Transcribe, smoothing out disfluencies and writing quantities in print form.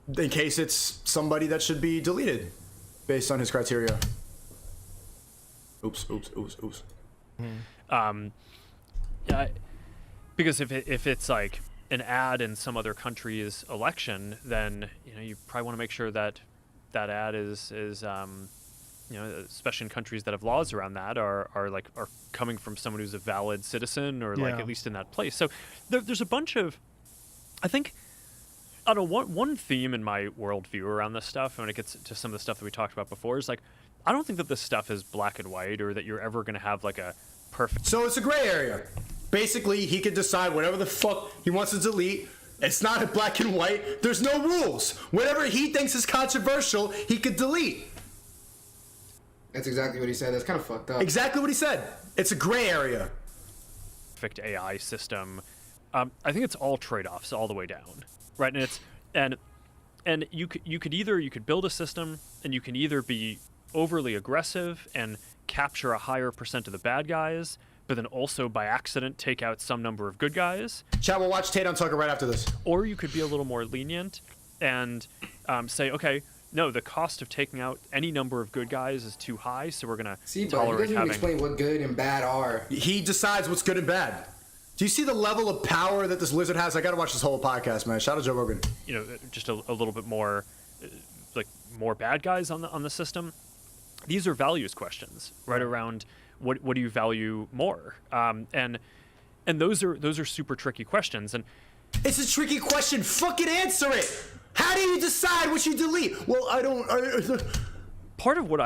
in case it's somebody that should be deleted based on his criteria. Oops. Yeah, because if it's like an ad in some other country's election, then you probably want to make sure that that ad is especially in countries that have laws around that, are coming from someone who's a valid citizen, or like at least in that place. So there's a bunch of, I think, I don't know, one theme in my worldview around this stuff, when it gets to some of the stuff that we talked about before, is like, I don't think that this stuff is black and white, or that you're ever going to have like a perfect. So it's a gray area. Basically, he could decide whatever the fuck he wants to delete. It's not a black and white. There's no rules. Whatever he thinks is controversial, he could delete. That's exactly what he said. That's kind of fucked up. Exactly what he said. It's a gray area. Perfect AI system. I think it's all trade-offs all the way down, right? And it's and you could build a system, and you can either be overly aggressive and capture a higher percent of the bad guys, but then also by accident take out some number of good guys. Chat, we'll watch Tate on Tucker right after this. Or you could be a little more lenient and say, okay, no, the cost of taking out any number of good guys is too high, so we're gonna See, but he tolerate doesn't even having. explain what good and bad are. He decides what's good and bad. Do you see the level of power that this lizard has? I gotta watch this whole podcast, man. Shout out Joe Rogan. Just a little bit more, like more bad guys on the system. These are values questions, right? Around what do you value more, and those are super tricky questions. And it's a tricky question. Fucking answer it. How do you decide what you delete? Well, I don't. part of what I